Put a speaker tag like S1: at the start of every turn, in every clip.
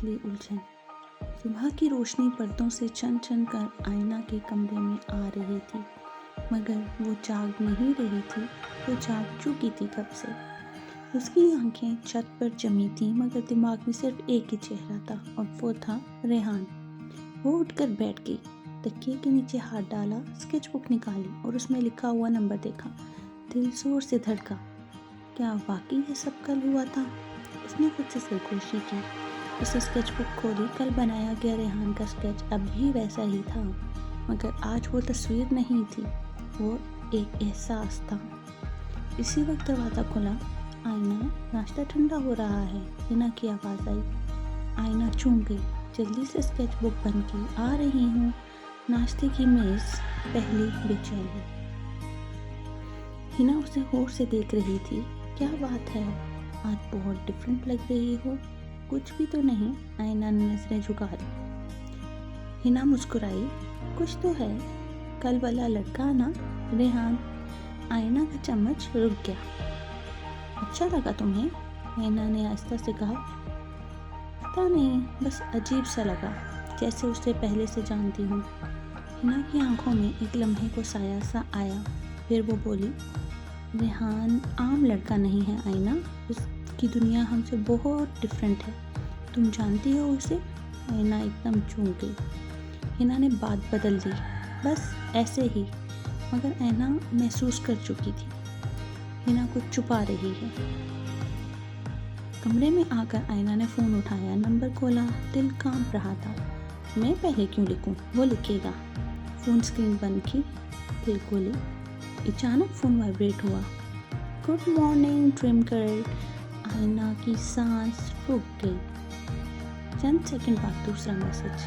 S1: پہلی الجھن۔ صبح کی روشنی پردوں سے چن چن کر آئینہ کے کمرے میں آ رہی تھی، مگر وہ جاگ نہیں رہی تھی، وہ جاگ چکی تھی کب سے۔ اس کی آنکھیں چھت پر جمی تھیں، مگر دماغ میں صرف ایک ہی چہرہ تھا، اور وہ تھا ریحان۔ وہ اٹھ کر بیٹھ گئی، تکیے کے نیچے ہاتھ ڈالا، اسکیچ بک نکالی اور اس میں لکھا ہوا نمبر دیکھا۔ دل زور سے دھڑکا۔ کیا واقعی یہ سب کل ہوا تھا؟ اس نے خود سے سرگوشی کی۔ اس نے اسکیچ بک کھولی۔ کل بنایا گیا ریحان کا اسکیچ اب بھی ویسا ہی تھا، مگر آج وہ تصویر نہیں تھی، وہ ایک احساس تھا۔ اسی وقت دروازہ کھلا۔ آئینہ، ناشتہ ٹھنڈا ہو رہا ہے، ہنا کی آواز آئی۔ آئینہ چونک گئی، جلدی سے اسکیچ بک بند کی۔ آ رہی ہوں۔ ناشتے کی میز پہلی بچھائی۔ ہنا اسے غور سے دیکھ رہی تھی۔ کیا بات ہے؟ آج بہت ڈفرینٹ لگ رہی ہو۔ کچھ بھی تو نہیں؟ آئینہ نے نظریں جھکا دی۔ ہنا مسکرائی۔ کچھ تو ہے، کل والا لڑکا نا، ریحان۔ آئینہ کا چمچ رک گیا۔ اچھا لگا تمہیں؟ آئینہ نے آہستہ سے کہا۔ پتہ نہیں، بس عجیب سا لگا، جیسے اسے پہلے سے جانتی ہوں۔ ہنا کی آنکھوں میں ایک لمحے کو سایہ سا آیا، پھر وہ بولی، ریحان عام لڑکا نہیں ہے آئینہ، اس کی دنیا ہم سے بہت ڈفرینٹ ہے۔ تم جانتی ہو اسے؟ آئینہ ایک دم چونک گئی۔ ہنا نے بات بدل دی۔ بس ایسے ہی، مگر آئینہ محسوس کر چکی تھی۔ ہنا کچھ چھپا رہی ہے۔ کمرے میں آ کر آئینہ نے فون اٹھایا، نمبر کھولا، دل کانپ رہا تھا۔ میں پہلے کیوں لکھوں؟ وہ لکھے گا۔ فون اسکرین بند کی، دل کھولی۔ اچانک فون وائبریٹ ہوا۔ Good morning dream girl. آئینہ کی سانس رک گئی۔ چند سیکنڈ بعد دوسرا میسج۔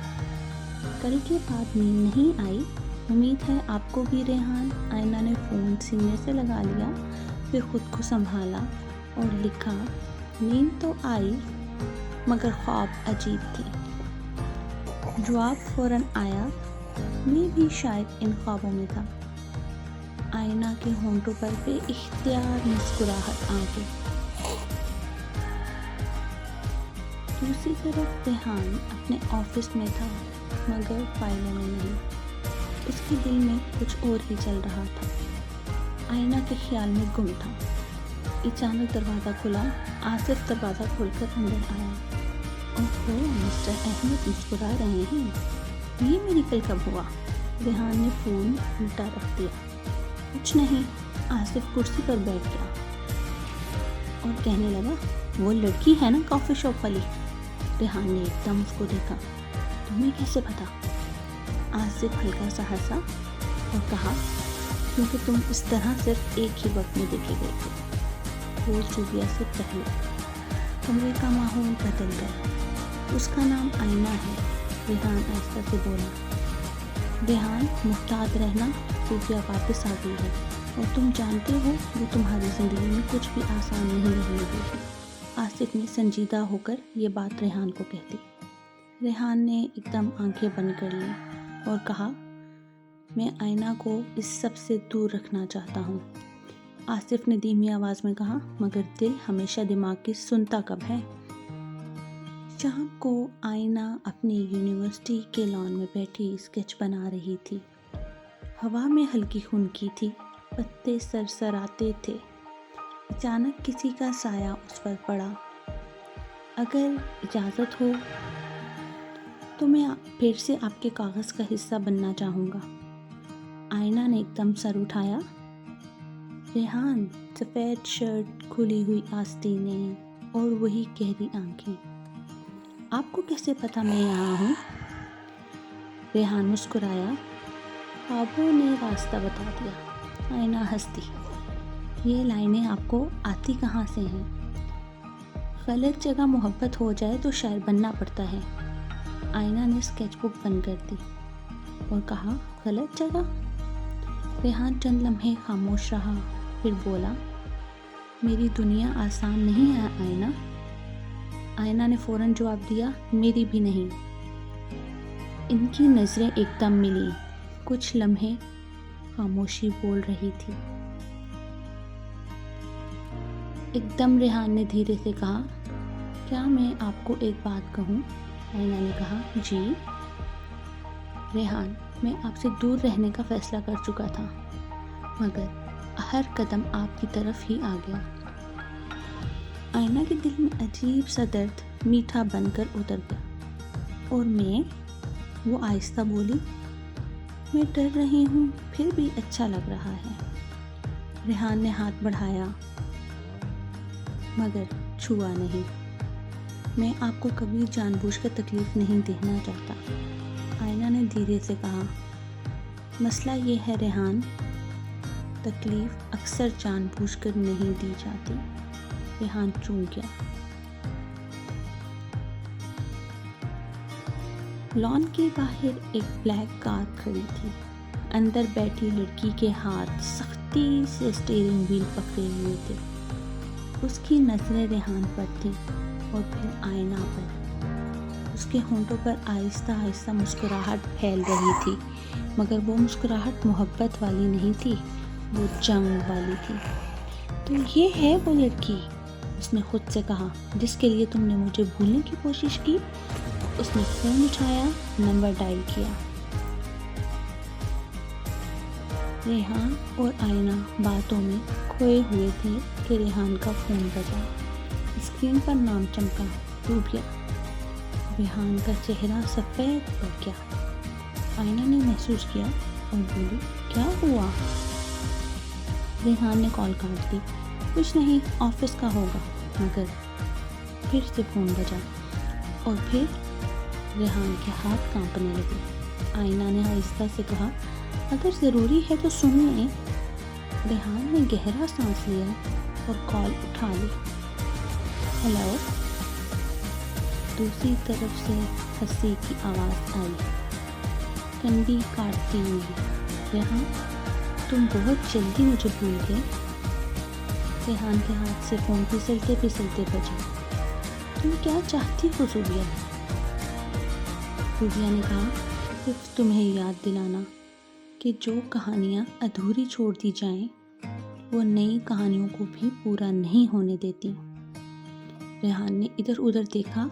S1: کل کے بعد نیند نہیں آئی؟ امید ہے آپ کو بھی ریحان۔ آئینہ نے فون سینے سے لگا لیا، پھر خود کو سنبھالا اور لکھا، نیند تو آئی، مگر خواب عجیب تھے۔ جواب فوراً آیا، میں بھی شاید ان خوابوں میں تھا۔ آئینہ کے ہونٹوں پر بے اختیار مسکراہٹ آ گئی۔ دوسری طرف ریحان اپنے آفس میں تھا، مگر فائلوں میں نہیں۔ اس کے دل میں کچھ اور ہی چل رہا تھا۔ آئینہ کے خیال میں گم تھا۔ اچانک دروازہ کھلا۔ آصف دروازہ کھول کر اندر آیا۔ اوہ، مسٹر احمد مسکرا رہے ہیں، یہ میریکل کب ہوا؟ ریحان نے فون الٹا رکھ دیا۔ کچھ نہیں۔ آصف کرسی پر بیٹھ گیا اور کہنے لگا، وہ لڑکی ہے نا کافی شاپ والی؟ ریحان نے ایک دم اس کو دیکھا۔ تمہیں کیسے پتا؟ آصف ہلکا سا ہنسا اور کہا، کیونکہ تم اس طرح صرف ایک ہی وقت میں دیکھے گئے تھے، روز صبح سے پہلے۔ کمرے کا ماحول بدل گیا۔ اس کا نام آئینہ ہے، ریحان آہستہ سے بولا۔ ریحان، محتاط رہنا، صوفیہ واپس آ گئی ہے، اور تم جانتے ہو وہ تمہاری زندگی میں کچھ بھی آسان نہیں رہنے ہوگی۔ آصف نے سنجیدہ ہو کر یہ بات ریحان کو کہہ دی۔ ریحان نے ایک دم آنکھیں بند کر لیں اور کہا، میں آئینہ کو اس سب سے دور رکھنا چاہتا ہوں۔ آصف نے دھیمی آواز میں کہا، مگر دل ہمیشہ دماغ کی سنتا کب ہے؟ شام کو آئینہ اپنی یونیورسٹی کے لان میں بیٹھی اسکیچ بنا رہی تھی۔ ہوا میں ہلکی خنکی تھی، پتے سرسراتے تھے۔ اچانک کسی کا سایہ اس پر پڑا۔ اگر اجازت ہو تو میں پھر سے آپ کے کاغذ کا حصہ بننا چاہوں گا۔ آئینہ نے ایک دم سر اٹھایا۔ ریحان، سفید شرٹ، کھلی ہوئی آستینیں اور وہی گہری آنکھیں۔ آپ کو کیسے پتا میں یہاں ہوں؟ ریحان مسکرایا۔ خوابوں نے راستہ بتا دیا۔ آئینہ ہنس دی۔ یہ لائنیں آپ کو آتی کہاں سے ہیں؟ غلط جگہ محبت ہو جائے تو شاعر بننا پڑتا ہے۔ آئینہ نے اسکیچ بک بند کر دی اور کہا، غلط جگہ؟ ریحان چند لمحے خاموش رہا، پھر بولا، میری دنیا آسان نہیں ہے آئینہ۔ آئینہ نے فوراً جواب دیا، میری بھی نہیں۔ ان کی نظریں ایک دم ملیں۔ کچھ لمحے خاموشی بول رہی تھی۔ ایک دم ریحان نے دھیرے سے کہا، کیا میں آپ کو ایک بات کہوں؟ آئینہ نے کہا۔ جی ریحان، میں آپ سے دور رہنے کا فیصلہ کر چکا تھا، مگر ہر قدم آپ کی طرف ہی آ گیا۔ آئینہ کے دل میں عجیب سا درد میٹھا بن کر اتر گیا۔ اور میں؟ وہ آہستہ بولی۔ میں ڈر رہی ہوں، پھر بھی اچھا لگ رہا ہے۔ ریحان نے ہاتھ بڑھایا مگر چھوا نہیں۔ میں آپ کو کبھی جان بوجھ کر تکلیف نہیں دینا چاہتا، آئینہ نے دھیرے سے کہا۔ مسئلہ یہ ہے ریحان، تکلیف اکثر جان بوجھ کر نہیں دی جاتی۔ ریحان چونک گیا۔ لان کے باہر ایک بلیک کار کھڑی تھی۔ اندر بیٹھی لڑکی کے ہاتھ سختی سے اسٹیئرنگ وہیل پکڑے ہوئے تھے۔ اس کی نظریں ریحان پر تھیں اور پھر آئینہ پر۔ اس کے ہونٹوں پر آہستہ آہستہ مسکراہٹ پھیل رہی تھی، مگر وہ مسکراہٹ محبت والی نہیں تھی، وہ جنگ والی تھی۔ تو یہ ہے وہ لڑکی، اس نے خود سے کہا، جس کے لیے تم نے مجھے بھولنے کی کوشش کی۔ اس نے فون اٹھایا، نمبر ڈائل کیا۔ ریحان اور آئینہ باتوں میں کھوئے ہوئے تھے کہ ریحان کا فون بجا۔ اسکرین پر نام چمکا، روبیہ۔ ریحان کا چہرہ سفید پڑ گیا۔ آئینہ نے محسوس کیا اور بولی، کیا ہوا؟ ریحان نے کال کاٹ دی۔ کچھ نہیں، آفس کا ہوگا۔ مگر پھر سے فون بجا اور پھر ریحان کے ہاتھ کانپنے لگے۔ آئینہ نے آہستہ سے کہا، اگر ضروری ہے تو سن لیں۔ ریحان نے گہرا سانس لیا اور کال اٹھا لی۔ ہیلو۔ دوسری طرف سے ہنسی کی آواز آئی، کنڈی کاٹتی ہوئی۔ ریحان، تم بہت جلدی مجھے بھول گئے۔ ریحان کے ہاتھ سے فون پھسلتے پھسلتے بجا۔ تم کیا چاہتی ہو روبیہ؟ روبیہ نے کہا، صرف تمہیں یاد دلانا کہ جو کہانیاں ادھوری چھوڑ دی جائیں وہ نئی کہانیوں کو بھی پورا نہیں ہونے دیتی۔ ریحان نے ادھر ادھر دیکھا۔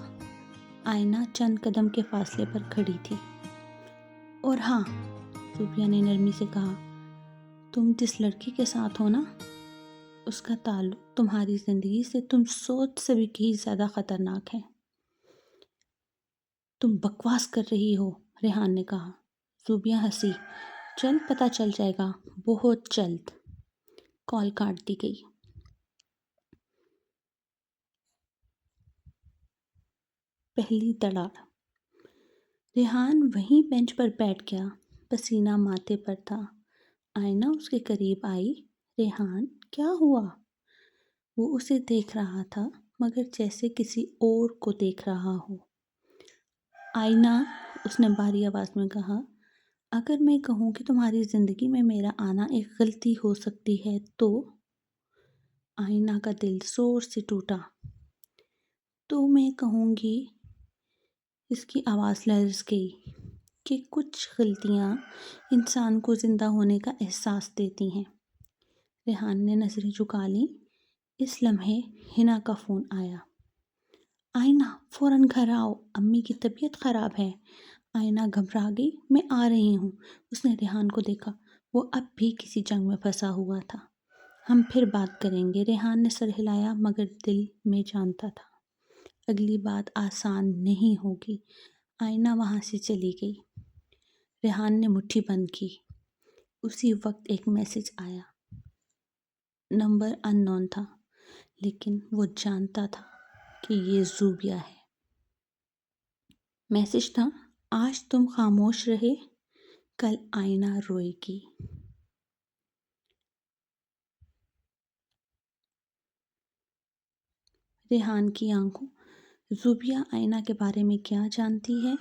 S1: آئینہ چند قدم کے فاصلے پر کھڑی تھی۔ اور ہاں، روبیہ نے نرمی سے کہا، تم جس لڑکی کے ساتھ ہو نا، اس کا تعلق تمہاری زندگی سے تم سوچ سے بھی کہیں زیادہ خطرناک ہے۔ تم بکواس کر رہی ہو، ریحان نے کہا۔ روبیہ ہنسی، جلد پتہ چل جائے گا، بہت جلد۔ کال کاٹ دی گئی۔ پہلی دڑاڑ۔ ریحان وہیں بینچ پر بیٹھ گیا، پسینہ ماتھے پر تھا۔ آئینہ اس کے قریب آئی۔ ریحان، کیا ہوا؟ وہ اسے دیکھ رہا تھا مگر جیسے کسی اور کو دیکھ رہا ہو۔ آئینہ، اس نے بھاری آواز میں کہا، اگر میں کہوں کہ تمہاری زندگی میں میرا آنا ایک غلطی ہو سکتی ہے تو؟ آئینہ کا دل زور سے ٹوٹا۔ تو میں کہوں گی، اس کی آواز لرز گئی، کہ کچھ غلطیاں انسان کو زندہ ہونے کا احساس دیتی ہیں۔ ریحان نے نظریں جھکا لیں۔ اس لمحے حنا کا فون آیا۔ آئینہ، فوراً گھر آؤ، امی کی طبیعت خراب ہے۔ آئینہ گھبرا گئی۔ میں آ رہی ہوں۔ اس نے ریحان کو دیکھا، وہ اب بھی کسی جنگ میں پھنسا ہوا تھا۔ ہم پھر بات کریں گے، ریحان نے سر ہلایا مگر دل میں جانتا تھا اگلی بات آسان نہیں ہوگی۔ آئینہ وہاں سے چلی گئی۔ ریحان نے مٹھی بند کی۔ اسی وقت ایک میسج آیا۔ نمبر ان نون تھا، لیکن وہ جانتا تھا کہ یہ روبیہ ہے۔ میسج تھا، آج تم خاموش رہے، کل آئینہ روئے گی۔ ریحان کی آنکھوں۔ روبیہ آئینہ کے بارے میں کیا جانتی ہے؟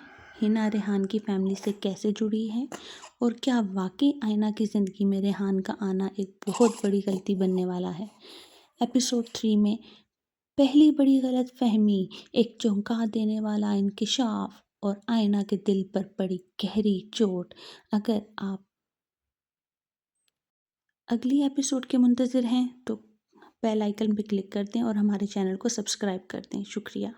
S1: حنا ریحان کی فیملی سے کیسے جڑی ہے؟ اور کیا واقعی آئینہ کی زندگی میں ریحان کا آنا ایک بہت بڑی غلطی بننے والا ہے؟ ایپیسوڈ 3 میں پہلی بڑی غلط فہمی، ایک چونکا دینے والا انکشاف اور آئینہ کے دل پر پڑی گہری چوٹ۔ اگر آپ اگلی ایپیسوڈ کے منتظر ہیں تو بیل آئیکن پہ کلک کر دیں اور ہمارے چینل کو سبسکرائب کر دیں۔ شکریہ۔